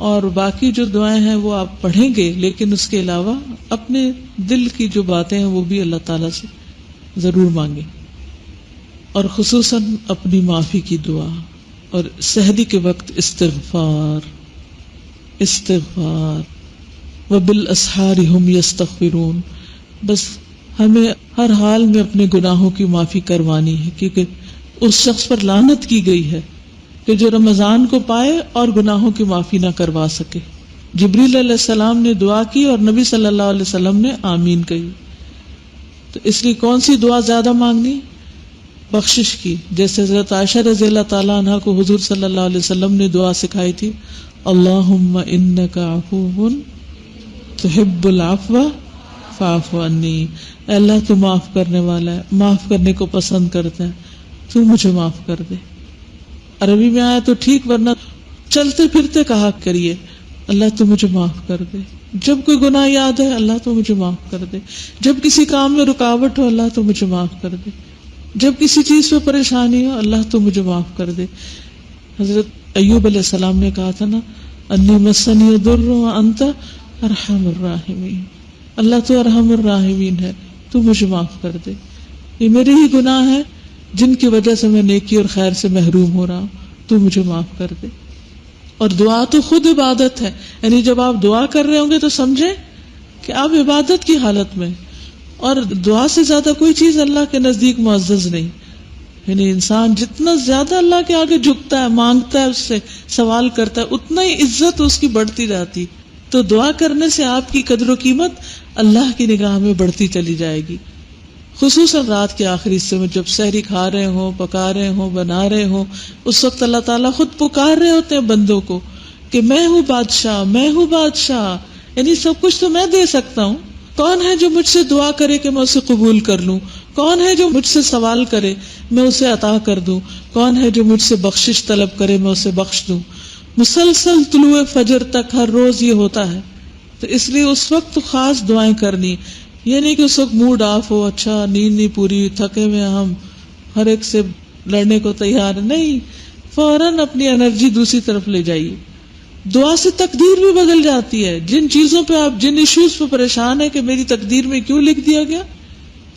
اور باقی جو دعائیں ہیں وہ آپ پڑھیں گے، لیکن اس کے علاوہ اپنے دل کی جو باتیں ہیں وہ بھی اللہ تعالیٰ سے ضرور مانگیں. اور خصوصاً اپنی معافی کی دعا، اور سحری کے وقت استغفار وبالاسحار هم یستغفرون. بس ہمیں ہر حال میں اپنے گناہوں کی معافی کروانی ہے، کیونکہ اس شخص پر لعنت کی گئی ہے کہ جو رمضان کو پائے اور گناہوں کی معافی نہ کروا سکے. جبریل علیہ السلام نے دعا کی اور نبی صلی اللہ علیہ وسلم نے آمین کہی. تو اس لیے کون سی دعا زیادہ مانگنی؟ بخشش کی. جیسے حضرت عائشہ رضی اللہ تعالیٰ عنہ کو حضور صلی اللہ علیہ وسلم نے دعا سکھائی تھی، اللہم انک عفو تحب العفو فاعف عنی. اے اللہ تو معاف کرنے والا ہے، معاف کرنے کو پسند کرتا ہے، تو مجھے معاف کر دے. عربی میں آیا تو ٹھیک، ورنہ چلتے پھرتے کہا کریے اللہ تو مجھے معاف کر دے. جب کوئی گناہ یاد ہے اللہ تو مجھے معاف کر دے. جب کسی کام میں رکاوٹ ہو اللہ تو مجھے معاف کر دے. جب کسی چیز پہ پریشانی ہو اللہ تو مجھے معاف کر دے. حضرت ایوب علیہ السلام نے کہا تھا نا، انی مسنی الضر وانت ارحم الراحمین. اللہ تو ارحم الراحمین ہے، تو مجھے معاف کر دے. یہ میرے ہی گناہ ہیں جن کی وجہ سے میں نیکی اور خیر سے محروم ہو رہا ہوں، تو مجھے معاف کر دے. اور دعا تو خود عبادت ہے، یعنی جب آپ دعا کر رہے ہوں گے تو سمجھیں کہ آپ عبادت کی حالت میں، اور دعا سے زیادہ کوئی چیز اللہ کے نزدیک معزز نہیں. یعنی انسان جتنا زیادہ اللہ کے آگے جھکتا ہے، مانگتا ہے، اس سے سوال کرتا ہے، اتنا ہی عزت اس کی بڑھتی جاتی. تو دعا کرنے سے آپ کی قدر و قیمت اللہ کی نگاہ میں بڑھتی چلی جائے گی. خصوصاً رات کے آخری حصے میں جب سحری کھا رہے ہوں، پکا رہے ہوں، بنا رہے ہوں، اس وقت اللہ تعالیٰ خود پکار رہے ہوتے ہیں بندوں کو کہ میں ہوں بادشاہ، میں ہوں بادشاہ، یعنی سب کچھ تو میں دے سکتا ہوں. کون ہے جو مجھ سے دعا کرے کہ میں اسے قبول کر لوں؟ کون ہے جو مجھ سے سوال کرے میں اسے عطا کر دوں؟ کون ہے جو مجھ سے بخشش طلب کرے میں اسے بخش دوں؟ مسلسل طلوع فجر تک ہر روز یہ ہوتا ہے. تو اس لیے اس وقت تو خاص دعائیں کرنی. یہ نہیں کہ اس وقت موڈ آف ہو، اچھا نیند نہیں پوری، تھکے ہوئے ہم ہر ایک سے لڑنے کو تیار نہیں، فوراً اپنی انرجی دوسری طرف لے جائیے. دعا سے تقدیر بھی بدل جاتی ہے. جن چیزوں پہ آپ، جن ایشوز پہ پریشان ہیں کہ میری تقدیر میں کیوں لکھ دیا گیا،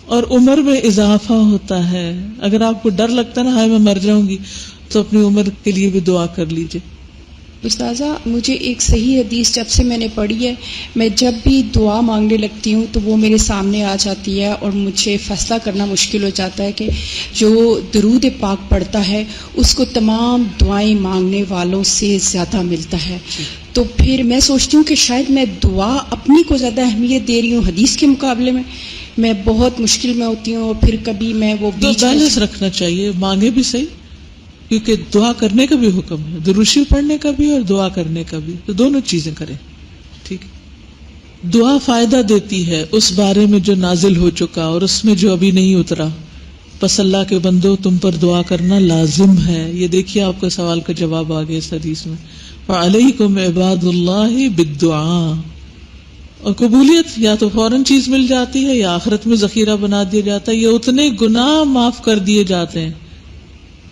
اور عمر میں اضافہ ہوتا ہے. اگر آپ کو ڈر لگتا ہے نا ہائے میں مر جاؤں گی، تو اپنی عمر کے لیے بھی دعا کر لیجیے. استاذہ، مجھے ایک صحیح حدیث جب سے میں نے پڑھی ہے، میں جب بھی دعا مانگنے لگتی ہوں تو وہ میرے سامنے آ جاتی ہے، اور مجھے فیصلہ کرنا مشکل ہو جاتا ہے کہ جو درود پاک پڑھتا ہے اس کو تمام دعائیں مانگنے والوں سے زیادہ ملتا ہے. تو پھر میں سوچتی ہوں کہ شاید میں دعا اپنی کو زیادہ اہمیت دے رہی ہوں حدیث کے مقابلے میں بہت مشکل میں ہوتی ہوں، اور پھر کبھی میں وہ بیچ بیلنس رکھنا چاہیے، مانگے بھی صحیح، کیونکہ دعا کرنے کا بھی حکم ہے، درود شریف پڑھنے کا بھی اور دعا کرنے کا بھی، تو دونوں چیزیں کریں. ٹھیک ہے. دعا فائدہ دیتی ہے اس بارے میں جو نازل ہو چکا اور اس میں جو ابھی نہیں اترا. پس اللہ کے بندو تم پر دعا کرنا لازم ہے. یہ دیکھیے آپ کا سوال کا جواب آ گیا اس حدیث میں، فَعَلَيْكُمْ عِبَادُ اللَّهِ بِالدُّعَاءِ. اور قبولیت یا تو فوراً چیز مل جاتی ہے یا آخرت میں ذخیرہ بنا دیا جاتا ہے، یا اتنے گناہ معاف کر دیے جاتے ہیں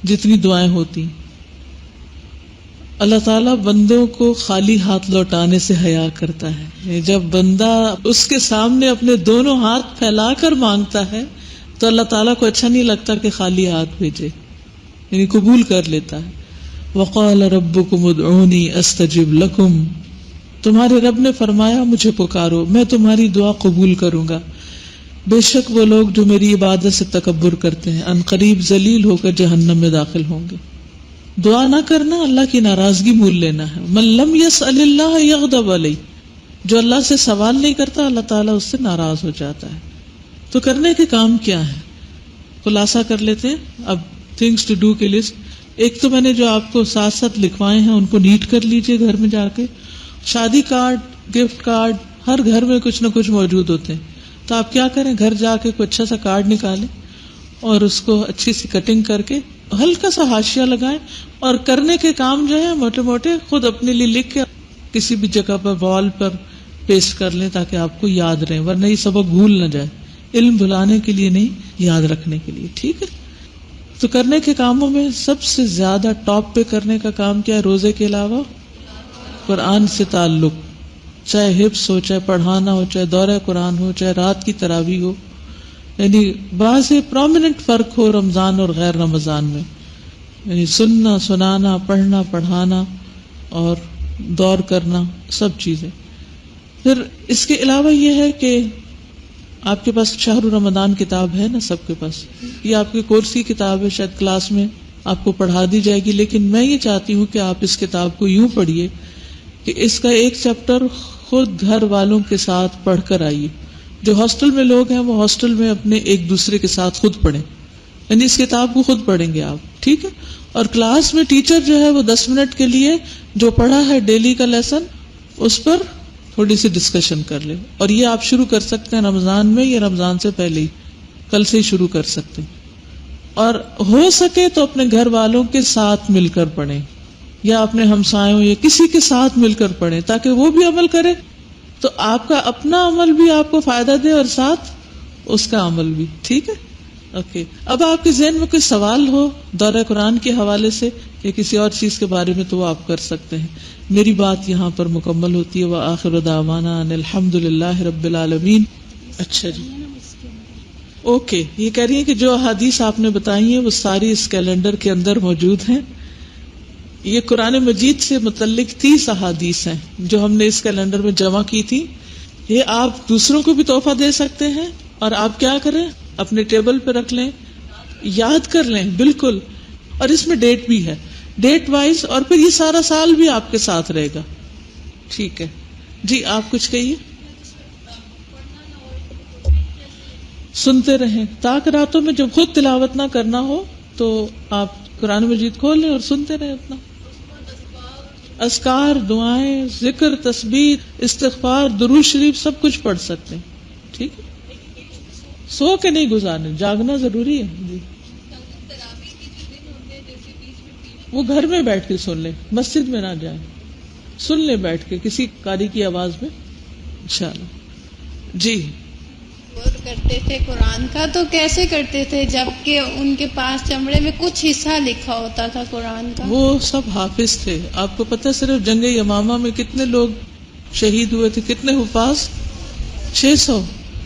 جتنی دعائیں ہوتی. اللہ تعالیٰ بندوں کو خالی ہاتھ لوٹانے سے حیا کرتا ہے. جب بندہ اس کے سامنے اپنے دونوں ہاتھ پھیلا کر مانگتا ہے تو اللہ تعالیٰ کو اچھا نہیں لگتا کہ خالی ہاتھ بھیجے، یعنی قبول کر لیتا ہے. وقال ربکم ادعونی استجب لکم، تمہارے رب نے فرمایا مجھے پکارو میں تمہاری دعا قبول کروں گا. بے شک وہ لوگ جو میری عبادت سے تکبر کرتے ہیں ان قریب ذلیل ہو کر جہنم میں داخل ہوں گے. دعا نہ کرنا اللہ کی ناراضگی مول لینا ہے. من لم یسأل اللہ یغضب علیہ، جو اللہ سے سوال نہیں کرتا اللہ تعالیٰ اس سے ناراض ہو جاتا ہے. تو کرنے کے کام کیا ہے، خلاصہ کر لیتے ہیں. اب تھنگس ٹو ڈو کی لسٹ. ایک تو میں نے جو آپ کو ساتھ ساتھ لکھوائے ہیں ان کو نیٹ کر لیجئے گھر میں جا کے. شادی کارڈ، گفٹ کارڈ، ہر گھر میں کچھ نہ کچھ موجود ہوتے ہیں. تو آپ کیا کریں، گھر جا کے کوئی اچھا سا کارڈ نکالیں اور اس کو اچھی سی کٹنگ کر کے ہلکا سا حاشیہ لگائیں، اور کرنے کے کام جو ہے موٹے موٹے خود اپنے لیے لکھ کے کسی بھی جگہ پر وال پر پیسٹ کر لیں تاکہ آپ کو یاد رہے، ورنہ یہ سبق بھول نہ جائے. علم بھلانے کے لیے نہیں، یاد رکھنے کے لیے. ٹھیک ہے. تو کرنے کے کاموں میں سب سے زیادہ ٹاپ پہ کرنے کا کام کیا ہے؟ روزے کے علاوہ قرآن سے تعلق، چاہے حفظ ہو، چاہے پڑھانا ہو، چاہے دورہ قرآن ہو، چاہے رات کی تراویح ہو. یعنی بعض پرومیننٹ فرق ہو رمضان اور غیر رمضان میں، یعنی سننا، سنانا، پڑھنا، پڑھانا اور دور کرنا، سب چیزیں. پھر اس کے علاوہ یہ ہے کہ آپ کے پاس شہر رمضان کتاب ہے نا، سب کے پاس. یہ آپ کے کورس کی کتاب ہے، شاید کلاس میں آپ کو پڑھا دی جائے گی، لیکن میں یہ چاہتی ہوں کہ آپ اس کتاب کو یوں پڑھیے کہ اس کا ایک چیپٹر خود گھر والوں کے ساتھ پڑھ کر آئیے. جو ہاسٹل میں لوگ ہیں وہ ہاسٹل میں اپنے ایک دوسرے کے ساتھ خود پڑھیں، یعنی اس کتاب کو خود پڑھیں گے آپ. ٹھیک ہے. اور کلاس میں ٹیچر جو ہے وہ 10 منٹ کے لیے جو پڑھا ہے ڈیلی کا لیسن اس پر تھوڑی سی ڈسکشن کر لے. اور یہ آپ شروع کر سکتے ہیں رمضان میں یا رمضان سے پہلے ہی، کل سے ہی شروع کر سکتے ہیں. اور ہو سکے تو اپنے گھر والوں کے ساتھ مل کر پڑھیں، یا اپنے ہمسایوں یا کسی کے ساتھ مل کر پڑھیں تاکہ وہ بھی عمل کرے، تو آپ کا اپنا عمل بھی آپ کو فائدہ دے اور ساتھ اس کا عمل بھی. ٹھیک ہے. اوکے. اب آپ کے ذہن میں کوئی سوال ہو دورہ قرآن کے حوالے سے یا کسی اور چیز کے بارے میں تو وہ آپ کر سکتے ہیں. میری بات یہاں پر مکمل ہوتی ہے. وآخر دعوانا ان الحمد للہ رب العالمین. اچھا جی، اوکے. یہ کہہ رہی ہیں کہ جو احادیث آپ نے بتائی ہیں وہ ساری اس کیلنڈر کے اندر موجود ہیں. یہ قرآن مجید سے متعلق 30 احادیث ہیں جو ہم نے اس کیلنڈر میں جمع کی تھی. یہ آپ دوسروں کو بھی تحفہ دے سکتے ہیں، اور آپ کیا کریں، اپنے ٹیبل پہ رکھ لیں، یاد کر لیں بالکل. اور اس میں ڈیٹ بھی ہے، ڈیٹ وائز، اور پھر یہ سارا سال بھی آپ کے ساتھ رہے گا. ٹھیک ہے جی. آپ کچھ کہیے. سنتے رہیں تاکہ راتوں میں جب خود تلاوت نہ کرنا ہو تو آپ قرآن مجید کھول لیں اور سنتے رہیں. اپنا اذکار، دعائیں، ذکر، تسبیح، استغفار، درود شریف سب کچھ پڑھ سکتے ہیں. ٹھیک ہے. سو کے نہیں گزارنے، جاگنا ضروری ہے. جی. وہ گھر میں بیٹھ کے سن لیں، مسجد میں نہ جائیں، سن لیں بیٹھ کے کسی قاری کی آواز میں انشاءاللہ. جی. کرتے تھے قرآن کا تو کیسے کرتے تھے جبکہ ان کے پاس چمڑے میں کچھ حصہ لکھا ہوتا تھا قرآن کا؟ وہ سب حافظ تھے. آپ کو پتہ صرف جنگ یمامہ میں کتنے لوگ شہید ہوئے تھے، کتنے حفاظ؟ 600.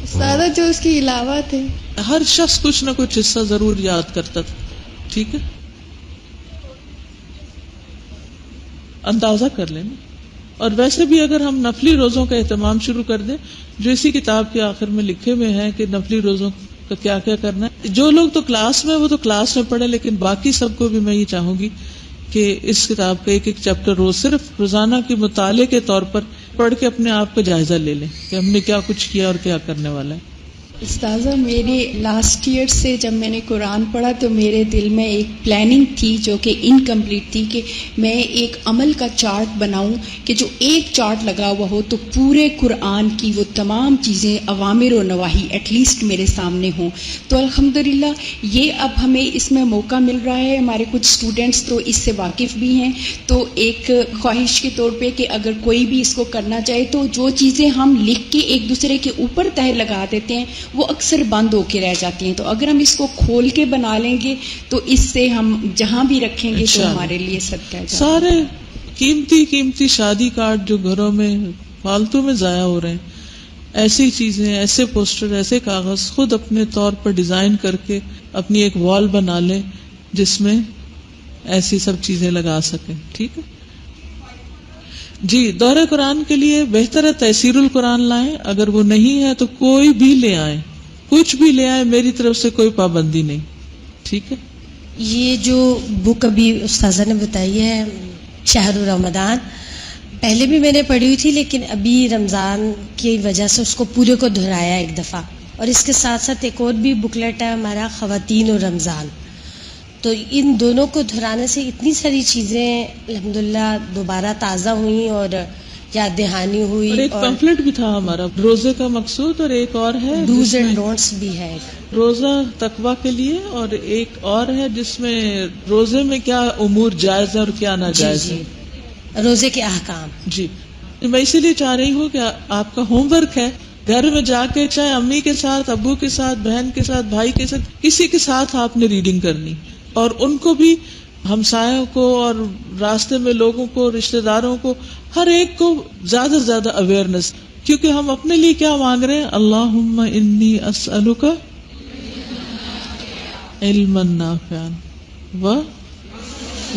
سارا جو اس کے علاوہ تھے. ہر شخص کچھ نہ کچھ حصہ ضرور یاد کرتا تھا. ٹھیک ہے. اندازہ کر لیں. اور ویسے بھی اگر ہم نفلی روزوں کا اہتمام شروع کر دیں، جو اسی کتاب کے آخر میں لکھے ہوئے ہیں کہ نفلی روزوں کا کیا کیا کرنا ہے. جو لوگ تو کلاس میں وہ تو کلاس میں پڑھیں، لیکن باقی سب کو بھی میں یہ چاہوں گی کہ اس کتاب کا ایک ایک چیپٹر روز صرف روزانہ کے مطالعے کے طور پر پڑھ کے اپنے آپ کا جائزہ لے لیں کہ ہم نے کیا کچھ کیا اور کیا کرنے والا ہے. استاذہ میرے لاسٹ ایئر سے جب میں نے قرآن پڑھا تو میرے دل میں ایک پلاننگ تھی جو کہ انکمپلیٹ تھی کہ میں ایک عمل کا چارٹ بناؤں کہ جو ایک چارٹ لگا ہوا ہو تو پورے قرآن کی وہ تمام چیزیں اوامر و نواہی ایٹ لیسٹ میرے سامنے ہوں. تو الحمدللہ یہ اب ہمیں اس میں موقع مل رہا ہے. ہمارے کچھ اسٹوڈنٹس تو اس سے واقف بھی ہیں، تو ایک خواہش کے طور پہ کہ اگر کوئی بھی اس کو کرنا چاہے تو جو چیزیں ہم لکھ کے ایک دوسرے کے اوپر تہ لگا دیتے ہیں وہ اکثر بند ہو کے رہ جاتی ہیں. تو اگر ہم اس کو کھول کے بنا لیں گے تو اس سے ہم جہاں بھی رکھیں گے تو ہمارے لیے صدقہ جاریہ. سارے قیمتی شادی کارڈ جو گھروں میں فالتو میں ضائع ہو رہے ہیں، ایسی چیزیں، ایسے پوسٹر، ایسے کاغذ خود اپنے طور پر ڈیزائن کر کے اپنی ایک وال بنا لیں جس میں ایسی سب چیزیں لگا سکیں. ٹھیک ہے جی. دورہ قرآن کے لیے بہتر ہے تیسیر القرآن لائیں. اگر وہ نہیں ہے تو کوئی بھی لے آئیں، کچھ بھی لے آئیں، میری طرف سے کوئی پابندی نہیں. ٹھیک ہے. یہ جو بک ابھی استاذہ نے بتائی ہے شہر رمضان، پہلے بھی میں نے پڑھی ہوئی تھی، لیکن ابھی رمضان کی وجہ سے اس کو پورے کو دہرایا ایک دفعہ. اور اس کے ساتھ ساتھ ایک اور بھی بکلیٹ ہے ہمارا خواتین اور رمضان. تو ان دونوں کو دہرانے سے اتنی ساری چیزیں الحمدللہ دوبارہ تازہ ہوئیں اور یاد دہانی ہوئی. اور ایک پمفلٹ بھی تھا ہمارا روزے کا مقصود، اور ایک اور ہے ڈوز اینڈ ڈونٹس بھی ہے، روزہ تقویٰ کے لیے، اور ایک اور ہے جس میں روزے میں کیا امور جائز ہے اور کیا ناجائز ہے. روزے کے احکام. جی. میں اسی لیے چاہ رہی ہوں کہ آپ کا ہوم ورک ہے گھر میں جا کے، چاہے امی کے ساتھ، ابو کے ساتھ، بہن کے ساتھ، بھائی کے ساتھ، کسی کے ساتھ آپ نے ریڈنگ کرنی، اور ان کو بھی، ہمسایوں کو اور راستے میں لوگوں کو، رشتہ داروں کو، ہر ایک کو زیادہ سے زیادہ اویئرنیس. کیونکہ ہم اپنے لیے کیا مانگ رہے ہیں؟ اللہم انی اسألک علما نافعا و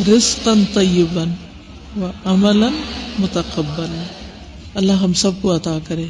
رزقا طیبا و عملا متقبلا. اللہ ہم سب کو عطا کرے